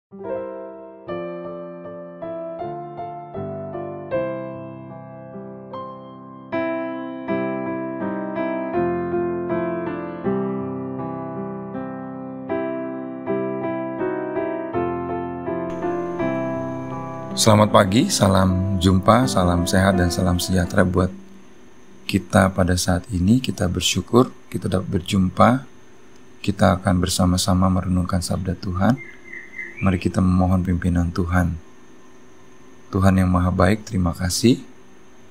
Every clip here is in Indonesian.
Selamat pagi, salam jumpa, salam sehat dan salam sejahtera buat kita pada saat ini. Kita bersyukur kita dapat berjumpa. Kita akan bersama-sama merenungkan sabda Tuhan. Mari kita memohon pimpinan Tuhan. Tuhan yang maha baik, terima kasih.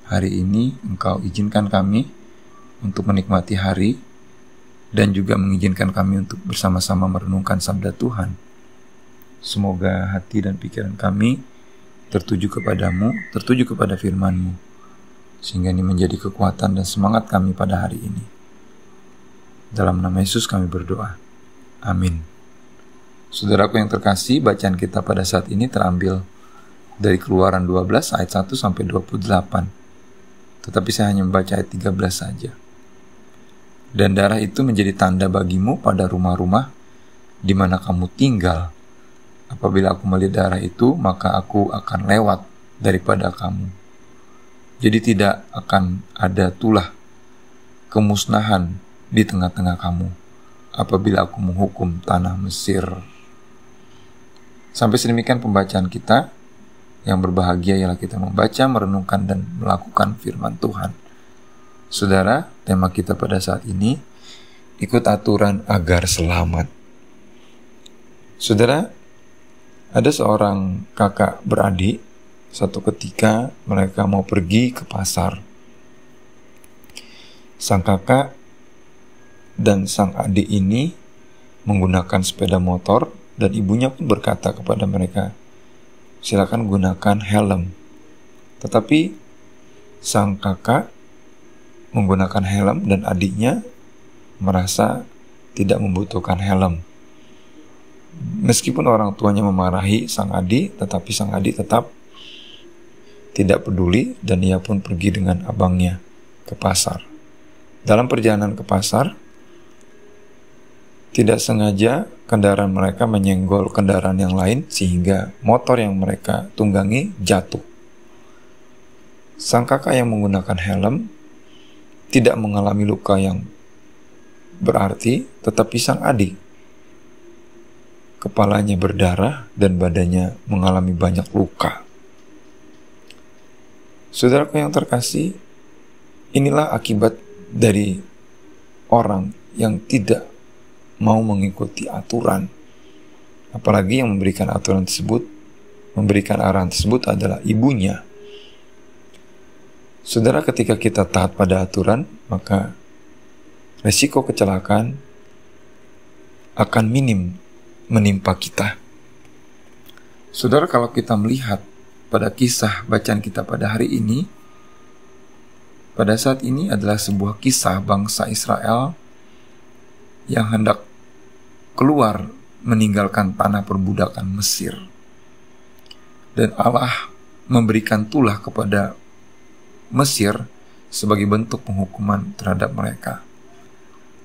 Hari ini Engkau izinkan kami untuk menikmati hari dan juga mengizinkan kami untuk bersama-sama merenungkan sabda Tuhan. Semoga hati dan pikiran kami tertuju kepadamu, tertuju kepada firman-Mu, sehingga ini menjadi kekuatan dan semangat kami pada hari ini. Dalam nama Yesus kami berdoa. Amin. Saudaraku yang terkasih, bacaan kita pada saat ini terambil dari Keluaran 12 ayat 1 sampai 28. Tetapi saya hanya membaca ayat 13 saja. Dan darah itu menjadi tanda bagimu pada rumah-rumah di mana kamu tinggal. Apabila aku melihat darah itu, maka aku akan lewat daripada kamu. Jadi tidak akan ada tulah kemusnahan di tengah-tengah kamu apabila aku menghukum tanah Mesir. Sampai sedemikian pembacaan kita. Yang berbahagia ialah kita membaca, merenungkan, dan melakukan firman Tuhan. Saudara, tema kita pada saat ini, ikut aturan agar selamat. Saudara, ada seorang kakak beradik, satu ketika mereka mau pergi ke pasar. Sang kakak dan sang adik ini menggunakan sepeda motor dan ibunya pun berkata kepada mereka, silakan gunakan helm. Tetapi sang kakak menggunakan helm dan adiknya merasa tidak membutuhkan helm. Meskipun orang tuanya memarahi sang adik, tetapi sang adik tetap tidak peduli dan ia pun pergi dengan abangnya ke pasar. Dalam perjalanan ke pasar, tidak sengaja kendaraan mereka menyenggol kendaraan yang lain sehingga motor yang mereka tunggangi jatuh. Sang kakak yang menggunakan helm tidak mengalami luka yang berarti, tetapi sang adik kepalanya berdarah dan badannya mengalami banyak luka. Saudaraku yang terkasih, inilah akibat dari orang yang tidak mau mengikuti aturan. Apalagi yang memberikan aturan tersebut, memberikan arahan tersebut adalah ibunya. Saudara, ketika kita taat pada aturan, maka resiko kecelakaan akan minim menimpa kita. Saudara, kalau kita melihat pada kisah bacaan kita pada hari ini, pada saat ini adalah sebuah kisah bangsa Israel yang hendak keluar meninggalkan tanah perbudakan Mesir. Dan Allah memberikan tulah kepada Mesir sebagai bentuk penghukuman terhadap mereka.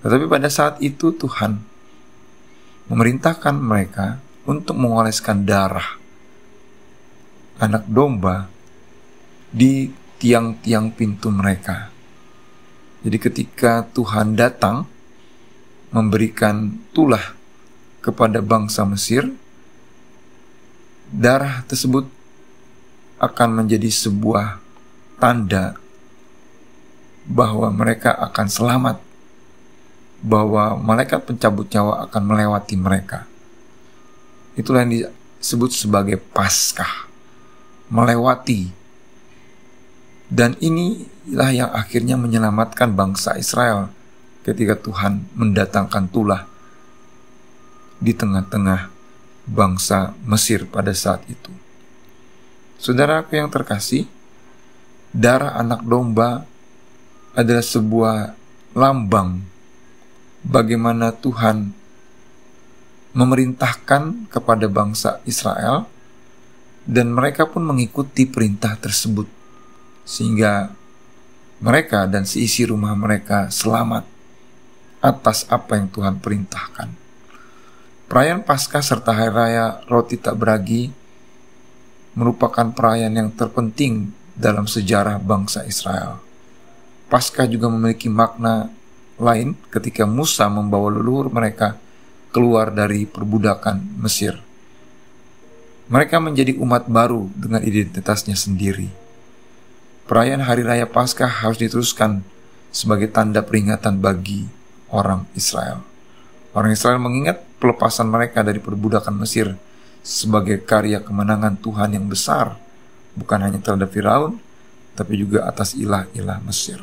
Tetapi pada saat itu Tuhan memerintahkan mereka untuk mengoleskan darah anak domba di tiang-tiang pintu mereka. Jadi ketika Tuhan datang memberikan tulah kepada bangsa Mesir, darah tersebut akan menjadi sebuah tanda bahwa mereka akan selamat, bahwa malaikat pencabut nyawa akan melewati mereka. Itulah yang disebut sebagai Paskah, melewati. Dan inilah yang akhirnya menyelamatkan bangsa Israel ketika Tuhan mendatangkan tulah di tengah-tengah bangsa Mesir pada saat itu. Saudaraku yang terkasih, darah anak domba adalah sebuah lambang bagaimana Tuhan memerintahkan kepada bangsa Israel dan mereka pun mengikuti perintah tersebut sehingga mereka dan seisi rumah mereka selamat atas apa yang Tuhan perintahkan. Perayaan Paskah serta Hari Raya Roti Tak Beragi merupakan perayaan yang terpenting dalam sejarah bangsa Israel. Paskah juga memiliki makna lain ketika Musa membawa leluhur mereka keluar dari perbudakan Mesir. Mereka menjadi umat baru dengan identitasnya sendiri. Perayaan Hari Raya Paskah harus diteruskan sebagai tanda peringatan bagi orang Israel. Orang Israel mengingat pelepasan mereka dari perbudakan Mesir sebagai karya kemenangan Tuhan yang besar, bukan hanya terhadap Firaun, tapi juga atas ilah-ilah Mesir.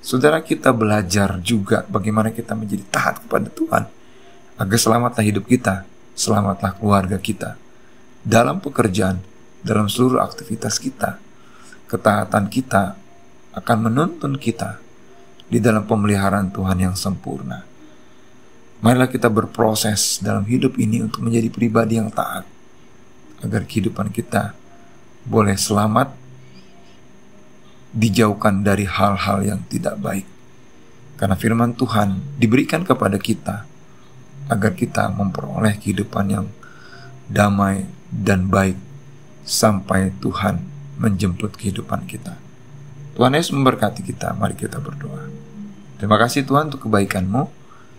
Saudara, kita belajar juga bagaimana kita menjadi taat kepada Tuhan, agar selamatlah hidup kita, selamatlah keluarga kita. Dalam pekerjaan, dalam seluruh aktivitas kita, ketaatan kita akan menuntun kita di dalam pemeliharaan Tuhan yang sempurna. Marilah kita berproses dalam hidup ini untuk menjadi pribadi yang taat, agar kehidupan kita boleh selamat, dijauhkan dari hal-hal yang tidak baik. Karena firman Tuhan diberikan kepada kita agar kita memperoleh kehidupan yang damai dan baik sampai Tuhan menjemput kehidupan kita. Tuhan Yesus memberkati kita. Mari kita berdoa. Terima kasih Tuhan untuk kebaikan-Mu.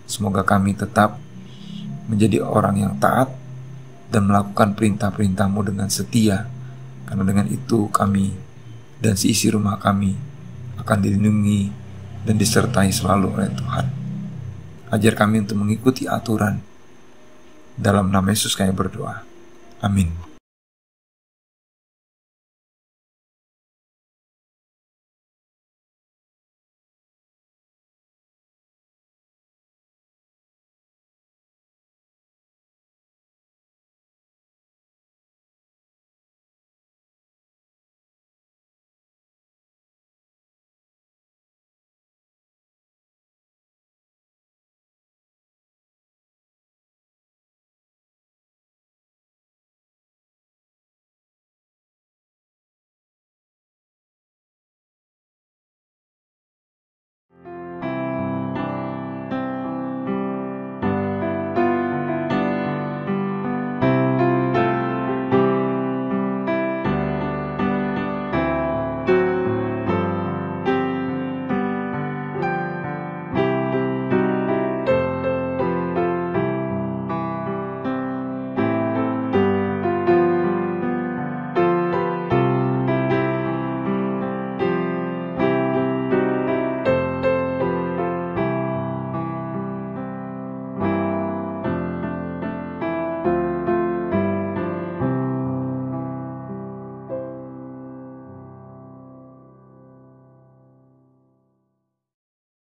Semoga kami tetap menjadi orang yang taat dan melakukan perintah-perintah-Mu dengan setia. Karena dengan itu kami dan seisi rumah kami akan dilindungi dan disertai selalu oleh Tuhan. Ajar kami untuk mengikuti aturan. Dalam nama Yesus kami berdoa. Amin.